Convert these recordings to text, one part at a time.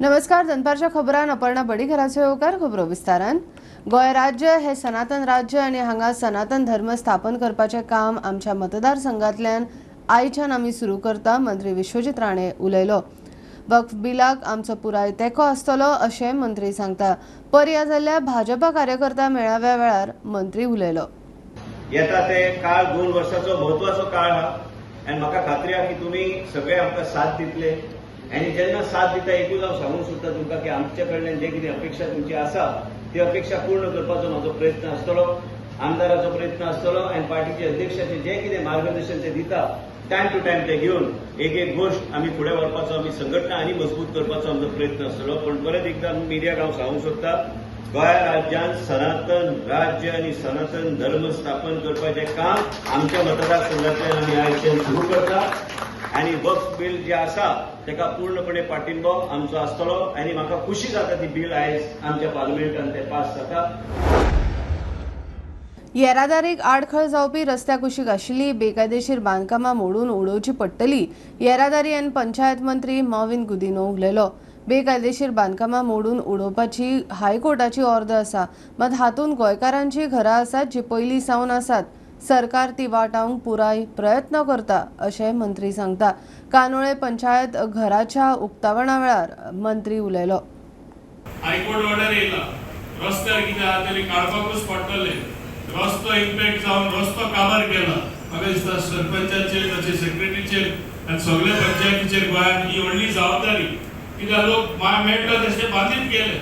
नमस्कार. दनपारच्या खबरान अपर्णा बडीघराचो येवकार. खबरो विस्तारान. गोय राज्य हे सनातन राज्य आणि हांगा सनातन धर्म स्थापन करपाचे काम आमच्या मतदारसंघातल्यान आयच्यान आमी सुरू करता. मंत्री विश्वजीत राणे उलयलो. वक्फ बिलाक आमचो पुराय तेंको आसतलो अशें मंत्री सांगता. पर्या जाल्ल्या भाजपा कार्यकर्ता मेळाव्या वेळार मंत्री उलयलो. येता ते काळ 2 वर्षाचो महत्वाचो काळ हा आनी म्हाका खात्री आहा की तुमी सगळे आमकां साथ दितले आनी जेन्ना साथ दिता एकूच हांव सांगूंक सोदता तुमकां की आमचे कडल्यान जे कितें अपेक्षा तुमची आसा ती अपेक्षा पूर्ण करपाचो म्हाजो प्रयत्न आसतलो, आमदाराचो प्रयत्न आसतलो आनी पार्टीचे अध्यक्षाचे जे कितें मार्गदर्शन ते दिता टायम टू टायम ते घेवन एक गोष्ट आमी फुडें व्हरपाचो, आमी संघटना आनी मजबूत करपाचो आमचो प्रयत्न आसतलो. पण परत एकदां मिडियाक हांव सांगूंक सोदता, गोंय राज्यांत सनातन राज्य आनी सनातन धर्म स्थापन करपाचें काम आमच्या मतदारसंघातल्यान आमी आयच्यान सुरू करता आनी वक्फ बिल जे आसा तेका पूर्णपणे पाठिंबो आमचो आसतलो आनी म्हाका खुशी जाता ती बिल आयज आमच्या पार्लमेंटान ते पास जाता. येरादारीक आडखळ जावपी रस्त्या कुशीक आशिल्ली बेकायदेशीर बांदकामां मोडून उडोवची पडटली. येरादारी आनी पंचायत मंत्री मॉविन गुदिनो उलयलो. बेकायदेशीर बांदकामां मोडून उडोवपाची हायकोर्टाची ऑर्डर आसा, मात हातूंत गोंयकारांची घरां आसात जी पयलीं सावन आसात. सरकार ती वाटावंक पुराय प्रयत्न करता अशें मंत्री सांगता. कानोळे पंचायत घराच्या उक्तावणा वेळार मंत्री उलयलो. हायकोर्ट ऑर्डर येयला, रस्त्यार कितें आहा तरी काडपाकूच पडटले. रस्तो इम्पॅक्ट जावन रस्तो काबार केला. म्हाका दिसता सरपंचाचेर, ताचे सेक्रेटरीचेर आनी सगळ्या पंचायतीचेर गोंयांत ही व्हडली जबाबदारी. कित्याक लोक मेळटा तशे बांदीत गेले.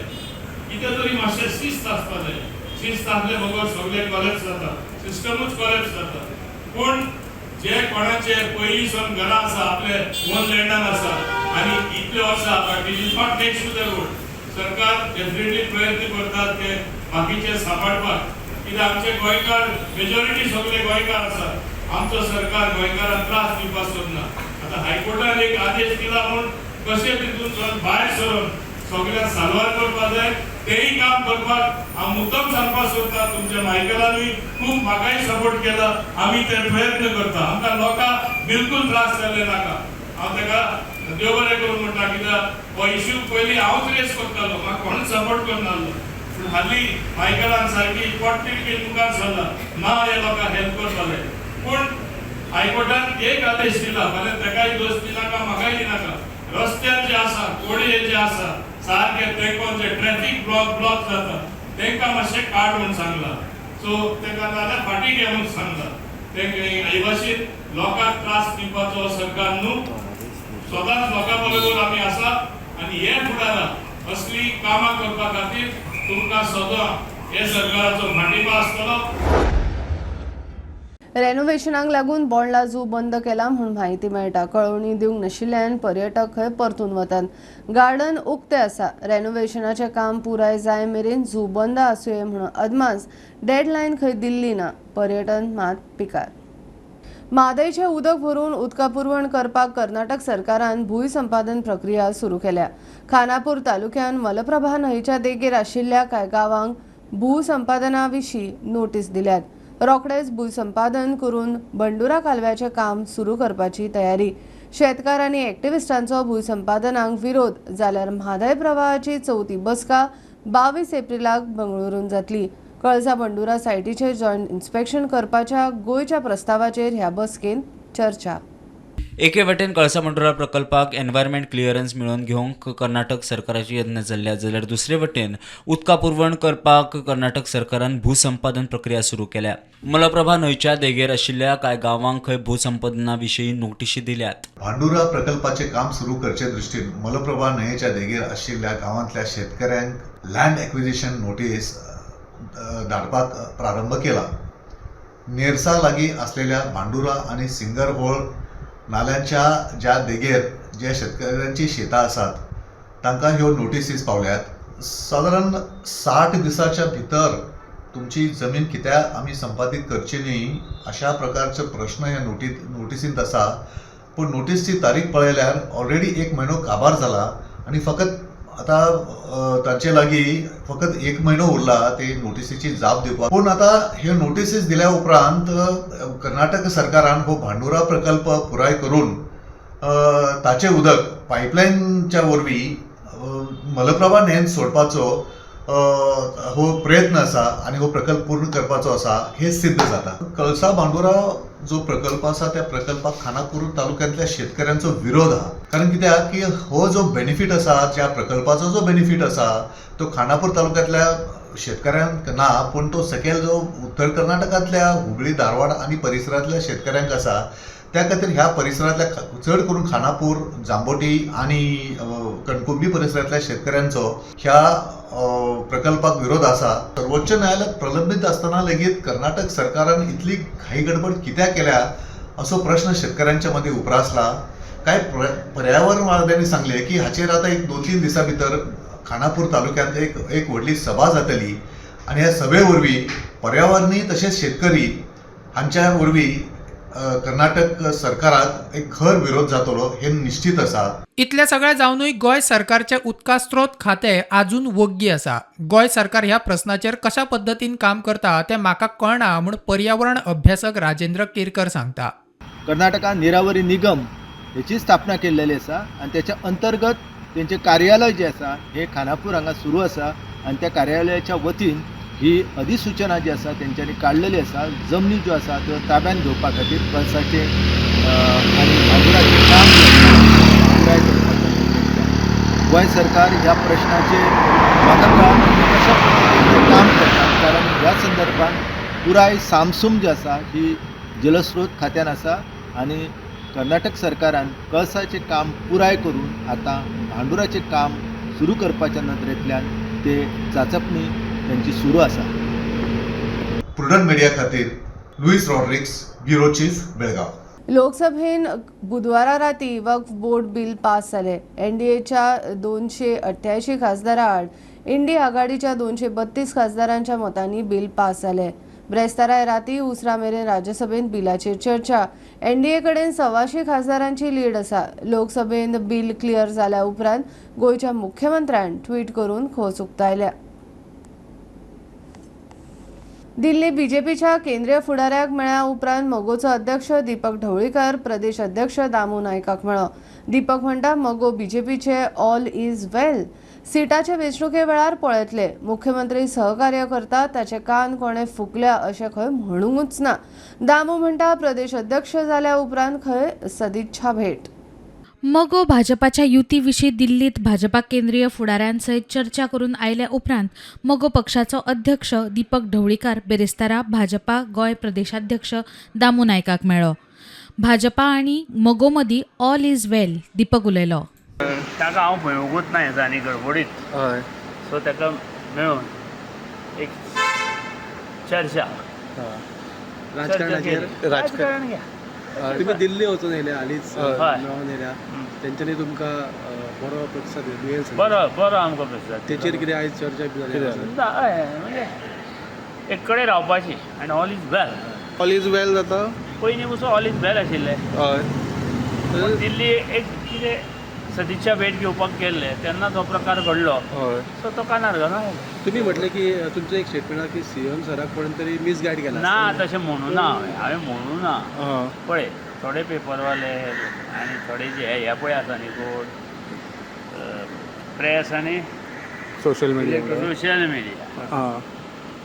कितें तरी मातशें शिस्त आसपा जाय. शिस्त आसले बरोबर सगळें कॉलेप्स जाता, सिस्टमूच कॉलेप्स जाता. पूण जे कोणाचे पयलीं सावन घरां आसा, आपले ओन लँडान आसा आनी इतले वर्सां but it is not next to the road. सरकार डेफिनेटली प्रयत्न करतात ते बाकीचे सांबाळपाक. कित्याक आमचे गोंयकार मेजॉरिटी सगळे गोंयकार आसात. आमचो सरकार गोंयकारांक त्रास दिवपाक सोदना. आतां हायकोर्टान एक आदेश दिला म्हूण कशें तितून भायर सरून सगळ्यांक साल्वार करपाक जाय तेही काम करपाक हांव मुद्दम सांगपाक सोदता. तुमच्या मायकलानूय खूब म्हाकाय सपोर्ट केला. आमी ते प्रयत्न करता. आमकां लोकांक बिलकुल त्रास जाल्ले नाका. हांव ताका देव बरें करूं म्हणटा. कित्याक हो इश्यू पयलीं हांवूच रेस करतालो, म्हाका कोणूच सपोर्ट करनासलो. पूण हालीं मायकलान सारकी पोटतिडकी मुखार सरला. ना हे लोकांक हेल्प करताले. पूण हायकोर्टान एक आदेश दिला, भले ताकाय दोश दिनाका म्हाकाय दिनाका. रस्त्यार जे आसा, कोडये जे आसा, सारखे तेंकोन जे ट्रॅफिक ब्लॉक जाता तेंकां मातशें काड म्हणून सांगला. सो तेका जाल्यार फाटीं घे म्हणून सांगला. तेंकां हे भाशेन लोकांक त्रास दिवपाचो सरकार न्हू. सदांच लोकां बरोबर आमी आसा आनी हे फुडाराक असली कामां करपा खातीर तुमकां सदां हे सरकाराचो फाटिंबो आसतलो. रेनोव्हेशनाक लागून बोंडला झू बंद केला म्हणून माहिती मेळटा. कळवणी दिवंक नाशिल्ल्यान पर्यटक खंय परतून वतात. गार्डन उक्ते आसा. रेनोव्हेशनाचें काम पुराय जाय मेरेन झू बंद आसूये म्हणून अदमास डेडलायन खंय दिल्ली ना. पर्यटन मात पिकार. म्हादयचें उदक भरून उदका पुरवण करपाक कर्नाटक सरकारान भूंय संपादन प्रक्रिया सुरू केल्या. खानापूर तालुक्यात मलप्रभा न्हंयच्या देगेर आशिल्ल्या कांय गांवांक भूसंपादना विशीं नोटीस दिल्यात. रोखडेच भूसंपादन करून बंडुरा कालव्याचें काम सुरू करपाची तयारी. शेतकार आनी एक्टिव्हिस्टांचो भूसंपादनाक विरोध जाल्यार म्हादय प्रवाहाची 4थी बसका 22 एप्रिलाक बंगळुरूंत जातली. कळसा बंडुरा सायटीचेर जॉयंट इन्स्पेक्शन करपाच्या गोंयच्या प्रस्तावाचेर ह्या बसकेंत चर्चा. एके वटेन कळसा बंडुरा प्रकल्पाक एनवायरमेंट क्लिअरन्स मेळोवन घेवंक कर्नाटक सरकाराचे यत्न चल्ल्या, जाल्यार दुसरे वटेन उदका पुरवण करपाक कर्नाटक सरकारान भूसंपादन प्रक्रिया सुरू केल्या. मलप्रभा न्हंयच्या देगेर आशिल्ल्या कांय गांवांक खंय भूसंपादना विशीं नोटीशी दिल्यात. भांडुरा प्रकल्पाचे काम सुरू करचे दृश्टीन मलप्रभा न्हंयेच्या देगेर आशिल्ल्या गांवांतल्या शेतकऱ्यांक लँड एक्विजिशन नोटीस धाडपाक प्रारंभ केला. नेरसा लागीं असलेल्या भांडुरा आनी सिंगरहोळ नाल्यांच्या ज्या देगेर जे शेतकऱ्यांची शेतां आसात तांकां ह्यो नोटीसीस पावल्यात. सादारण 60 दिसाच्या भितर तुमची जमीन कित्याक आमी संपादीत करची न्ही अशा प्रकारचो प्रश्न ह्या नोटीसींत आसा. पूण नोटीसची तारीख पळयल्यार ऑलरेडी 1 म्हयनो काबार जाला आनी फकत आता तांचे लागीं फकत 1 म्हयनो उरला ते नोटीसीची जाप दिवपाक. पूण आतां ह्यो नोटीसीस दिल्या उपरांत कर्नाटक सरकारान हो भांडुरा प्रकल्प पुराय करून ताचें उदक पायपलायनच्या वरवीं मलप्रभा न्हंयेन सोडपाचो हो प्रयत्न आसा आनी हो प्रकल्प पूर्ण करपाचो आसा हे सिद्ध जाता. कळसा बांदोरा जो प्रकल्प आसा त्या प्रकल्पाक खानापूर तालुक्यांतल्या शेतकऱ्यांचो विरोध आहा. कारण कित्याक की हो जो बेनिफीट आसा, ज्या प्रकल्पाचो जो बेनिफीट आसा तो खानापूर तालुक्यांतल्या शेतकऱ्यांक ना, पण तो सकयल जो उत्तर कर्नाटकांतल्या हुबळी, धारवाड आनी परिसरांतल्या शेतकऱ्यांक आसा. त्या खातीर ह्या परिसरांतल्या चड करून खानापूर, जांबोटी आनी कणकुंबी परिसरांतल्या शेतकऱ्यांचो ह्या प्रकल्पाक विरोध आसा. सर्वोच्च न्यायालयात प्रलंबित असताना लेगीत कर्नाटक सरकारान इतली घाई गडबड कित्याक केल्या असो प्रश्न शेतकऱ्यांच्या मध्ये उप्रासला. काय पर्यावरणवाद्यांनी सांगले की हाचेर आता एक 2-3 दिसां भितर खानापूर तालुक्यांत एक व्हडली सभा जातली आनी ह्या सभे वरवीं पर्यावरणी तशेंच शेतकरी हांच्या वरवीं कर्नाटक सरकाराक एक खर विरोध जातलो हे निश्चित आसा. इतल्या सगळ्या जावनूय गोंय सरकारचे उदका स्त्रोत खातें अजून वग्गी आसा. गोंय सरकार ह्या प्रस्नाचेर कशा पद्दतीन काम करता तें म्हाका कळना म्हूण पर्यावरण अभ्यासक राजेंद्र केरकर सांगता. कर्नाटका निरावरी निगम हेची स्थापना केलेली आसा आनी त्याच्या अंतर्गत त्यांचे कार्यालय जे आसा हे खानापूर हांगा सुरू आसा आनी त्या कार्यालयाच्या वतीन ही अधिसूचना जी आसा तेंच्यांनी काडलेली आसा. जमनी ज्यो आसा त्यो ताब्यात घेवपा खातीर कळसाचे आनी भांगराचें काम पुराय करपाचें. गोंय सरकार ह्या प्रश्नाचेर म्हाका कळना कशा पद्दतीन काम करता, कारण ह्या संदर्भात पुराय सामसूम जी आसा ही जलस्रोत खात्यान आसा आनी कर्नाटक सरकारान कळसाचें काम पुराय करून आतां भांडुराचें काम सुरू करपाच्या नदरेंतल्यान ते चांचपणी त्यांची सुरू आसा. प्रुडंट मिडिया खातीर लुईस रॉड्रिक्स, ब्युरो चीफ, बेळगांव. लोकसभेन बुधवारा राती वक्फ बोर्ड बिल पास जालें. एनडीएच्या 288 खासदारां आड इंडी आघाडीच्या 232 खासदारांच्या मतांनी बिल पास जालें. ब्रेस्तारा राती उसरा मेरेन राज्यसभेत बिलाचेर चर्चा. एनडीए कडेन 126 खासदारांची लीड आसा. लोकसभेत बिल क्लियर जाल्या उपरांत गोंयच्या मुख्यमंत्र्यान ट्वीट करून खोस उक्तायल्या. दिल्ली बीजेपीच्या केंद्रीय फुडाऱ्याक मेळ्ळ्या उपरांत मोगोचो अध्यक्ष दीपक ढवळीकर प्रदेश अध्यक्ष दामू नायकाक मेळ्ळो. दीपक म्हणटा मोगो बीजेपीचे ऑल इज वेल सिटाचे वेंचणुके वेळार पळयतले. मुख्यमंत्री सहकार्य करता ताचे कान कोणे फुकल्या अशें खंय म्हणूंकच ना. दामू म्हणटा प्रदेश अध्यक्ष जाल्या उपरांत खंय सदिच्छा भेट. मगो भाजपाच्या युतीविशीं दिल्लीत भाजपा केंद्रीय फुडाऱ्यांसयत चर्चा करून आयल्या उपरांत मगो पक्षाचो अध्यक्ष दीपक ढवळीकर बेरेस्तारा भाजपा गोंय प्रदेशाध्यक्ष दामू नायकाक मेळ्ळो. भाजपा आनी मगो मदीं ऑल इज वेल दीपक उलयलो. ताका हांव पळोवंकूच ना येता आनी गडबडीत सो ताका मेळून एक चर्चा राजकारण घ्या. तुम्ही दिल्ली वचून येयले हालींच मेळोन येयल्या तेंच्यांनी तुमकां बरो प्रतिसाद दिलो. बरो आमकां प्रतिसाद. तेचेर कितें आयज चर्चा जाली? हय म्हणजे एक कडेन रावपाची आनी all is well. All is well जाता. पयलीं पसून ऑल इज वेल आशिल्लें. हय. दिल्ली एक कितें सदिच्छा भेट घेवपाक गेल्ले तेन्ना जो प्रकार घडलो सो तो कानार घालून आयलो. तुम्ही म्हटलें की तुमचो एक स्टेटमेंट आहा की सीएम सराक कोण तरी मिसगायड केला. ना तशें म्हणूं ना हांवें म्हणूं ना. पळय थोडे पेपरवाले आनी थोडे जे हे पळय आसा न्ही कोण प्रेस आनी सोशल मिडिया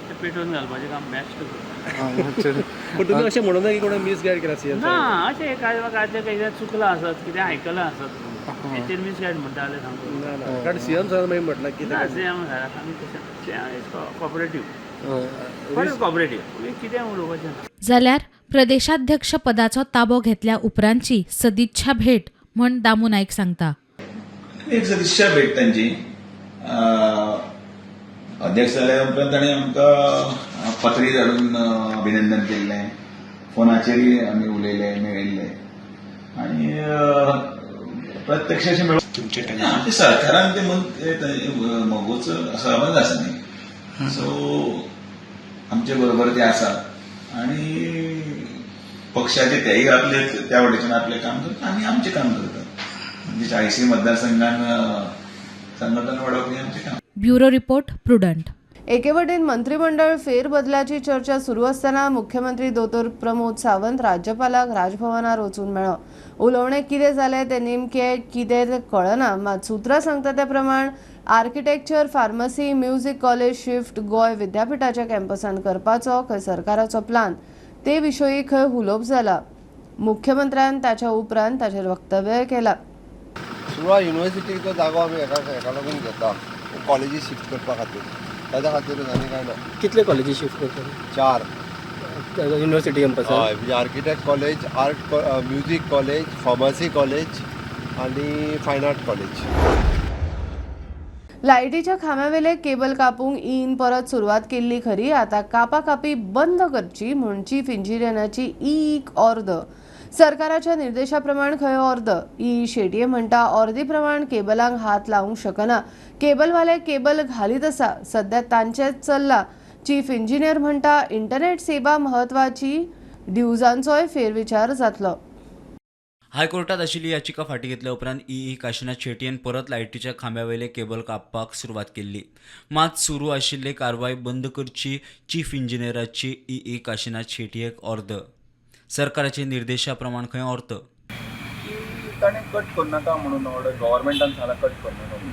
ते पेटोवन घालपाचें काम बेस्ट करता. पण तुम्ही अशें म्हणूं ना की कोणा मिसगायड केला सीएम. ना अशें कितें चुकलां आसत कितें आयकलां आसत हेचेर मिसगायड म्हणटा जाल्यार सांगू. कारण सीएम सरान मागीर म्हटलां की सीएम सराक आमी तशें कॉपरेटीव कितें उलोवपाचें ना. जाल्यार प्रदेशाध्यक्ष पदाचो ताबो घेतल्या उपरांतची सदिच्छा भेट म्हण दामू नायक सांगता. एक सदिच्छा भेट तांची अध्यक्ष जाल्या उपरांत ताणें आमकां पत्री धाडून अभिनंदन केल्लें. फोनाचेरय आमी उलयले मेळिल्ले आनी प्रत्यक्ष अशें मेळून आमच्या सरकारान ते मोगोचो सहभाग आसा न्ही सो आमचे बरोबर ते आसा आनी पक्षाचे तेय आपले त्या वटेच्यान आपलें काम करता आमी आमचें काम करता. म्हणजे 40 मतदारसंघान संघटन वाडोवप हें आमचें काम. Bureau report prudent. एकेवटेन मंत्रिमंडळ फेरबदलाची चर्चा सुरू असताना मुख्यमंत्री दोतोर प्रमोद सावंत राज्यपालाक राजभवनार वचून मेळ्ळो. उलोवणे कितें जालें तें नेमकें कितें तें कळना, मात सुत्रां सांगता त्या प्रमाण architecture, pharmacy, music college shift Goa विद्यापीठाच्या कॅम्पसान करपाचो खंय सरकाराचो प्लान ते विशयी खंय उलोवप जाला. मुख्यमंत्र्यान ताच्या उपरांत ताचेर वक्तव्य केलां. सुरवा युनिव्हर्सिटीचो जागो आमी हेका लागून घेता कॉलेजी शिफ्ट करपा खातीर, ताज्या खातीरच आनी काय ना. कितले कॉलेजी शिफ्ट करता 4 युनिव्हर्सिटी कॅम्पस? हय, म्हणजे architect college, art music college, pharmacy college आनी फायन आर्ट कॉलेज. लायटीच्या खांब्यावेले केबल कापूंक ईन परत सुरवात केल्ली खरी, आता कापाकापी बंद करची म्हूण चीफ इंजिनियराची ईक अर्द. सरकाराच्या निर्देशाप्रमाण खंय अर्द. ई शेटये म्हणटा अर्दी प्रमाण केबलांक हात लावंक शकना. केबलवाले केबल घालीत आसा, सध्या तांचेच चल्ला. चीफ इंजिनियर म्हणटा इंटरनेट सेवा महत्वाची, ड्युजांचोय फेरविचार जातलो. हायकोर्टात आशिल्ली याचिका फाटी घेतल्या उपरांत ई काशिनाथ शेटयेन परत लायटीच्या खांब्यावेले केबल कापपाक सुरवात केल्ली. मात सुरू आशिल्ली कारवाय बंद करची चीफ इंजिनियराची ई काशिनाथ शेटयेक अर्द. सरकाराचे निर्देशा प्रमाण खंय अर्थ. ताणें कट करनाका म्हणून ऑर्डर गव्हर्मेंटान सांगला कट करनाका म्हणून.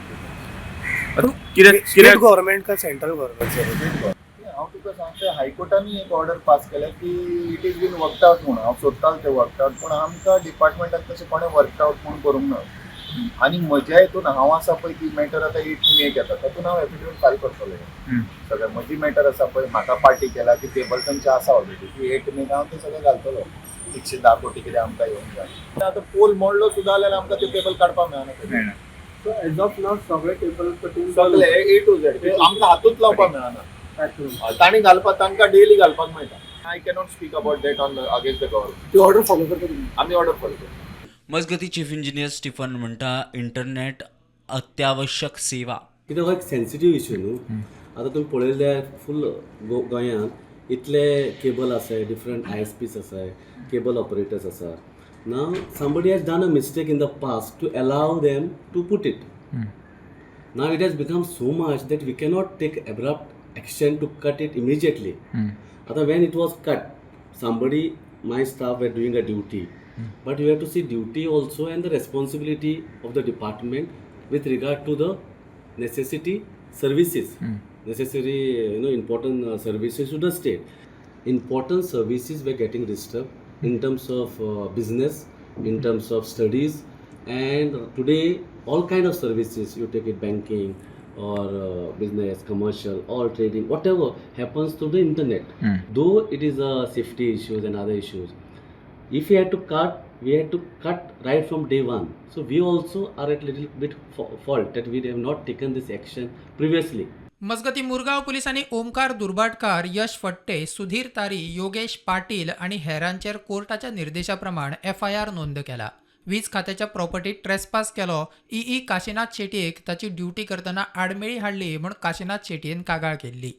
स्टेट गव्हर्मेंट का सेंट्रल गव्हर्मेंट? हांव तुका सांगता हायकोर्टानी एक ऑर्डर पास केल्या की it is been worked out म्हणून. हांव सोदतालो तें वर्कड आउट, पूण आमकां डिपार्टमेंटान तशें कोणें वर्कड आउट म्हणून करूंक ना. आनी म्हज्या हितून हांव आसा पळय ती मॅटर आतां 8 मेक येता, तातूंत हांव एफिडेवीट फायल करतलो. सगळें म्हजी मॅटर आसा पळय, म्हाका पार्टी केला की केबल तांचे आसा ऑलरेडी, ती 8 मेक हांव तें सगळें घालतलो. 110 कोटी कितें आमकां येवंक जाय. आतां पोल मोडलो सुद्दां जाल्यार आमकां त्यो केबल काडपाक मेळना. सो एज ऑफ नाव सगळे केबल कटिंग सगळे A to Z आमकां हातूंत लावपाक मेळना. तांणी घालपाक तांकां डेली घालपाक मेळटा. I cannot speak about that on against the government. ती ऑर्डर फॉलो करता आमी ऑर्डर फॉलो करता. मजगती चीफ इंजिनियर स्टीफन म्हणटा इंटरनेट अत्यावश्यक सेवा. कित्याक हो एक सेन्सिटीव इश्यू न्हू. आतां तुमी पळयल्यार फूल गोंयांत इतले केबल आसाय, डिफरंट ISPs आसाय, केबल ऑपरेटर्स आसा. नाव somebody has done a mistake in the past to allow them to put it. Now it has become so much that we cannot take abrupt action to cut it immediately. After when it was cut, my staff were doing a duty, but you have to see duty also and the responsibility of the department with regard to the necessity services, necessary important services to the state. Important services were getting disturbed in terms of business, in terms of studies, and today all kind of services, you take it banking or business, commercial, all trading, whatever happens through the internet. Though it is a safety issues and other issues, if we had to cut, we had to cut right from day one. So we also are at little bit fault that we have not taken this action previously. मजगती मुरगांव पोलिसांनी ओमकार दुर्भाटकार, यश फट्टे, सुधीर तारी, योगेश पाटील आणि हेरांचेर कोर्टाच्या निर्देशाप्रमाण FIR नोंद केला. वीज खात्याच्या प्रॉपर्टीत ट्रेसपास केलो. ई काशिनाथ शेटयेक ताची ड्युटी करतना आडमेळी हाडली म्हूण काशिनाथ शेटयेन कागाळ केल्ली.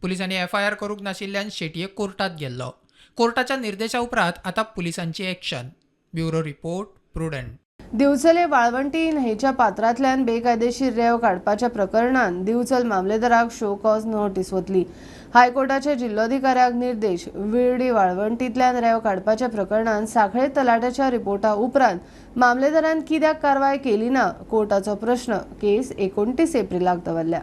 पुलिसांनी FIR करूंक नाशिल्ल्यान शेटये कोर्टात गेल्लो. कोर्टाच्या निर्देशा उपरांत आता पुलिसांची एक्शन. Bureau report, prudent. दिवचले वाळवंटी न्हंयच्या पात्रांतल्यान बेकायदेशीर रेंव काडपाच्या प्रकरणात दिवचल मामलेदाराक शो कॉज नोटीस वतली. हायकोर्टाचे जिल्लोधिकाऱ्याक निर्देश. विर्डी वाळवंटींतल्यान रेंव काडपाच्या प्रकरणात सांखळे तलाट्याच्या रिपोर्टा उपरांत मामलेदारान कित्याक कारवाय केली ना, कोर्टाचो प्रश्न. केस 29 एप्रिलाक दवरल्या.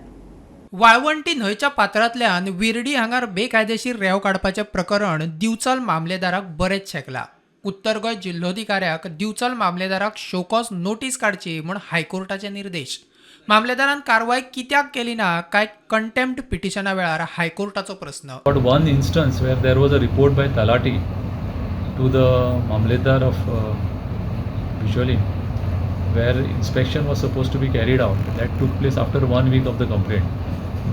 वाळवंटी न्हंयच्या पात्रांतल्यान विर्डी हांगार बेकायदेशीर रेंव काडपाचें प्रकरण दिवचल मामलेदाराक बरेच शेकला. उत्तर गोंय जिल्लोधिकाऱ्याक दिवचल मामलेदाराक शोकॉज नोटीस काडची म्हूण हायकोर्टाचे निर्देश. मामलेदारान कारवाय कित्याक केली ना काय कंटेम्प्ट पिटिशना वेळार हायकोर्टाचो प्रश्न. But one instance where there was a report by Talati to the Mamledar of Visually, where inspection was supposed to be carried out. That took place after 1 week of the complaint.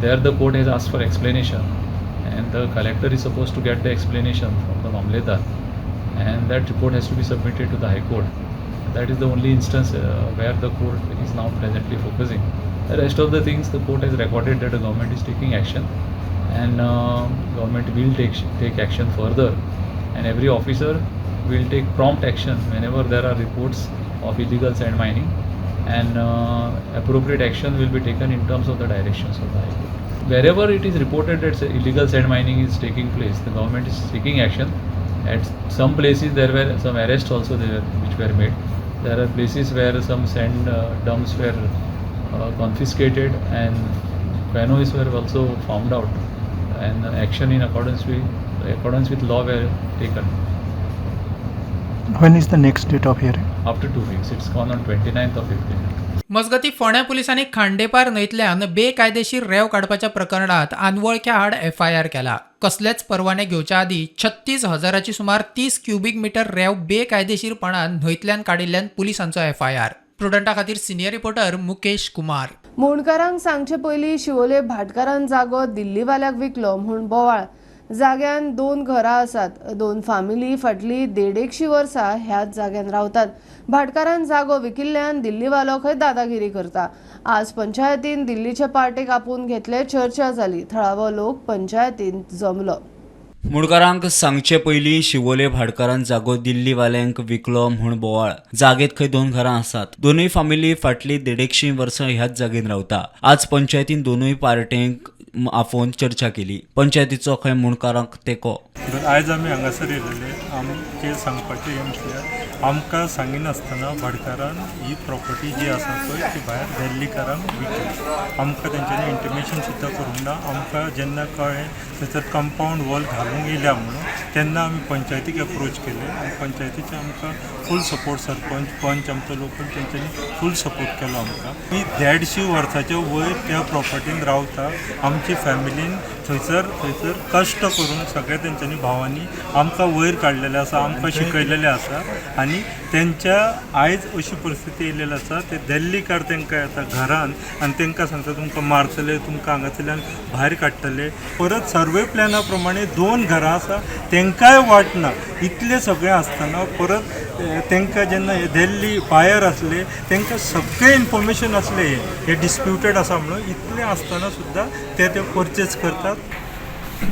There the court has asked for explanation, and the collector is supposed to get the explanation from the Mamledar, and that report has to be submitted to the High Court. That is the only instance where the court is now presently focusing. The rest of the things the court has recorded that the government is taking action, and government will take action further, and every officer will take prompt action whenever there are reports of illegal sand mining, and appropriate action will be taken in terms of the directions of the High Court. wherever it is reported that illegal sand mining is taking place, the government is taking action. At some places there were some arrests also there which were made. There are places where some sand dumps were confiscated and canoes were also found out, and action in accordance with law were taken. When is the next date of hearing? After 2 weeks, it's gone on 29th of April. मजगती फोंड्या पुलिसांनी खांडेपार न्हंयतल्यान बेकायदेशीर रेंव काडपाच्या प्रकरणात आनवळख्या आड FIR केला. कसलेच परवाने घेवच्या आदी 36,000ची सुमार 30 क्युबिक मीटर रेंव बेकायदेशीरपणान न्हंयतल्यान काडिल्ल्यान पुलिसांचो FIR. प्रुडंटा खातीर सिनियर रिपोर्टर मुकेश कुमार. मोणकारांक सांगचे पयलीं शिवोले भाटकारान जागो दिल्लीवाल्याक विकलो म्हूण बोवाळ. जाग्यान 2 घरां आसात. 2 फामिली फाटली 150 वर्सां ह्याच जाग्यान रावतात. भाटकारान जागो विकिल्ल्यान दिल्लीवालो खंय दादागिरी करता. आज पंचायतीन दिल्लीचे पार्टेक आपोवन घेतले. चर्चा जाली. थळावो लोक पंचायतीन जमलो. मुणकारांक सांगचे पयलीं शिवोले भाटकारान जागो दिल्लीवाल्यांक विकलो म्हूण बोवाळ. जागेत खंय 2 घरां आसात. दोनूय फामिली फाटली 150 वर्सां ह्याच जागेन रावता. आज पंचायतीन दोनूय पार्टेंक आफोवन चर्चा केली. पंचायतीचो खंय मुणकारांक तेंको. आयज आमी हांगासर येयलेले. आमचे सांगपाचें हें म्हटल्यार आमकां सांगिनासतना भाटकारान ही प्रॉपर्टी जी आसा पळय ती भायर दिल्लीकारांक विकली. आमकां तेंच्यांनी इंटिमेशन सुद्दां करूंक ना. आमकां जेन्ना कळ्ळें थंयसर कंपाऊंड वॉल घालूंक येयल्या म्हणून तेन्ना आमी पंचायतीक अप्रोच केले आनी पंचायतीचे आमकां फूल सपोर्ट सरपंच पंच आमचो लोकल तेंच्यांनी फूल सपोर्ट केलो आमकां. ही 150 वर्साच्या वयर त्या प्रॉपर्टीन रावता. आमची फॅमिलीन थंयसर कश्ट करून सगळे तेंच्यांनी भावांनी आमकां वयर काडलेले आसा, आमकां शिकयलेले आसा आनी तेंच्या आयज अशी परिस्थिती येयलेली आसा ते दिल्लीकार तेंकां येता घरान आनी तेंकां सांगता तुमकां मारतले, तुमकां हांगासरल्यान भायर काडटले. परत सर्वे प्लॅना प्रमाणे 2 घरां आसा तेंकांय वाट ना. इतले सगळें आसतना परत तेंकां जेन्ना दिल्ली बायर आसले तेंकां सगळें इन्फॉर्मेशन आसले हे डिस्प्युटेड आसा म्हणून. इतलें आसतना सुद्दां ते परचेज करतात.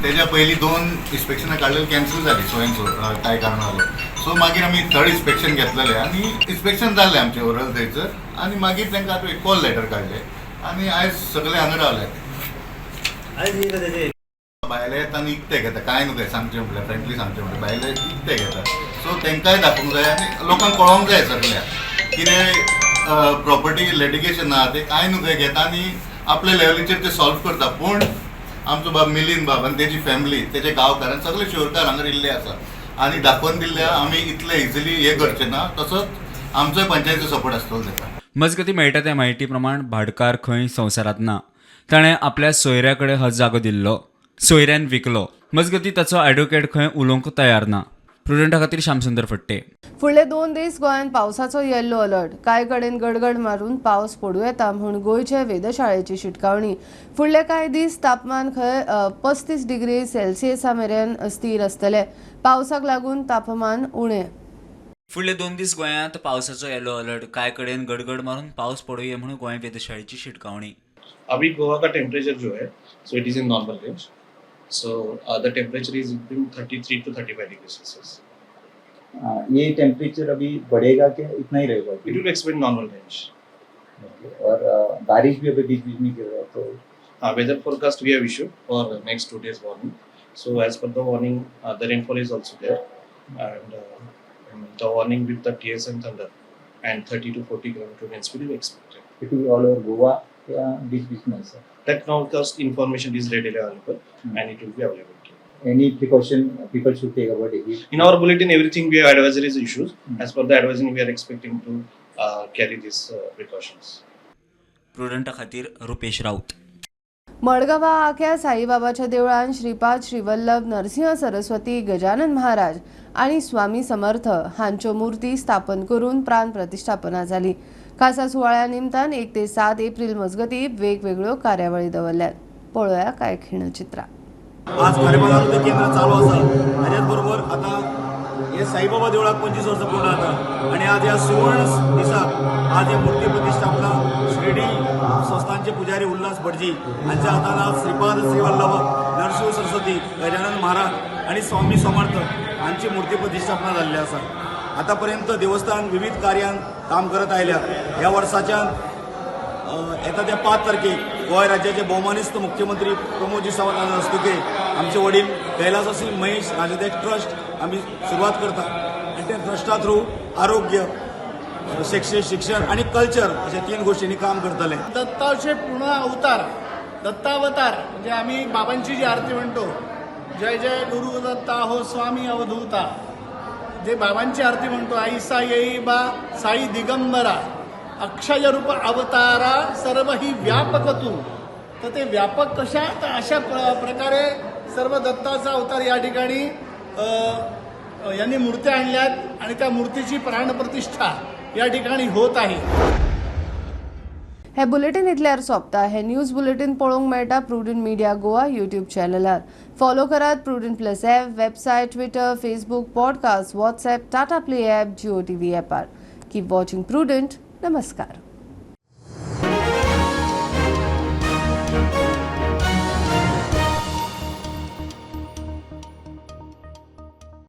त्याच्या पयलीं 2 इन्स्पेक्शनां काडलेली कॅन्सल जाली सो कांय कारणान. सो मागीर आमी 3rd इन्स्पेक्शन घेतलेलें आनी इन्स्पेक्शन जाल्लें आमचें ओवरऑल थंयसर आनी मागीर तेंकां आतां एक कॉल लेटर काडलें आनी आयज सगळे हांगा रावले. भायले येता आनी इकते घेता. कांय न्हू सांगचें म्हटल्यार फ्रँकली सांगचें म्हटल्यार भायले इकते घेतात. सो तेंकांय दाखोवंक जाय आनी लोकांक कळोवंक जाय सगळ्यांक कितें प्रॉपर्टी लिटिगेशन आहा तें कांय न्हू घेता आनी आपल्या लेवलीचेर ते सॉल्व करता. पूण आमचो बाब मिलिंद बाब आनी तेजी फॅमिली तेजे गांवकारान सगळे शिवरकार हांगा इल्ले आसा आनी दाखोवन दिल्ले आमी इतले इजिली हे करचे ना. तसोच आमचोय पंचायतीचो सपोर्ट आसतलो तेका. मजगती मेळटा त्या म्हायती प्रमाण भाटकार खंय संवसारांत ना. ताणें आपल्या सोयऱ्या कडेन हो जागो दिल्लो. सोयऱ्यान विकलो. मजगती ताचो एडवोकेट खंय उलोवंक तयार ना. प्रुडंटा खातीर श्यामसुंदर फडटे. फुडले 2 दीस गोंयांत पावसाचो येल्लो अलर्ट. कांय कडेन गडगड मारून पावस पडूं येता म्हूण गोंयचे वेधशाळेची शिटकावणी. फुडले कांय दीस तापमान खंय 35 डिग्री सेल्सियसा मेरेन स्थिर आसतले. पावसाक लागून तापमान उणें. फुडले 2 दीस गोंयांत पावसाचो येलो अलर्ट. कांय कडेन गडगड मारून पावस पडूं म्हूण गोंय वेधशाळेची शिटकावणी. अभी गोवा का टेम्परेचर जो है so it is in normal range. So the temperature is between 33 to 35 degree Celsius. ये टेम्परेचर अभी बढ़ेगा क्या इतना ही रहेगा? It will expect normal range. और बारिश भी अभी बीच बीच में गिर रहा है तो हाँ weather forecast we have issued for next 2 days warning. So as per the warning the rainfall is also there and the warning with the TSM thunder and 30 to 40 km wind speed is expected. It will be all over Goa या beach में sir. That now cost information is readily available and it will be available. Any precaution people should take about it? In our bulletin, everything we have advisories issues. As per the advisory, we are expecting to carry these precautions. प्रुडंटा खातीर रुपेश राऊत. मडगांवा आख्या साईबाबाच्या देवळान श्रीपाद श्रीवल्लभ नरसिंह सरस्वती गजानन महाराज आणि स्वामी समर्थ हांच्यो मुर्ती स्थापन करून प्राण प्रतिष्ठापना जाली. खासा सुवाळ्या निमतान 1 ते 7 एप्रिल मजगती वेगवेगळ्यो कार्यावळी दवरल्यात. पळोवया कांय खिणचित्रां. आज कार्यक्रम केंद्र चालू आसा. ताच्याच बरोबर आता हे साईबाबा देवळाक 25 वर्सां पूर्ण जाता आणि आज ह्या सुवर्ण दिसाक आज हे मूर्ती प्रतिष्ठापना शिर्डी संस्थानचे पुजारी उल्हास भटजी हांच्या हातान आज श्रीपाद श्रीवल्लभ नरसिंह सरस्वती गजानन महाराज आणि स्वामी समर्थ हांची मूर्ती प्रतिष्ठापना जाल्ली आसा. आतापर्यंत देवस्थान विविध कार्यांत काम करत आयल्यात. ह्या वर्साच्या येता त्या 5 तारखेक गोय राज्याचे भौमानिस्त मुख्यमंत्री प्रमोदजी सावंत हांचे हस्तुके आमचे वडील कैलासवासी महेश राजाध्यक्ष ट्रस्ट आम्ही सुरवात करता आणि त्या ट्रस्टा थ्रू आरोग्य शिक्षण आणि कल्चर अशा 3 गोष्टींनी काम करतले. दत्ताचे पूर्ण अवतार दत्तावतार म्हणजे आम्ही बाबांची जी आरती म्हणतो, जय जय गुरु दत्ता हो स्वामी अवधूता, जे बाबांची आरती म्हणतो, आईसा येई बा साई दिगंबरा अक्षय रूप अवतारा सर्व ही व्यापक तू. तर ते व्यापक कशा, तर अशा प्रकारे सर्व दत्ताचा अवतार या ठिकाणी यांनी मूर्त्या आणल्यात आणि त्या मूर्तीची प्राणप्रतिष्ठा या ठिकाणी होत आहे. हे बुलेटिन इतल्यार सोंपता. हे न्यूज बुलेटिन पळोवंक मेळटा प्रुडंट मिडिया गोवा यूट्यूब चॅनलार. फॉलो करात prudent plus app, website, Twitter, Facebook, podcast, WhatsApp, Tata play app, Jio TV ॲपार. Keep watching prudent. नमस्कार.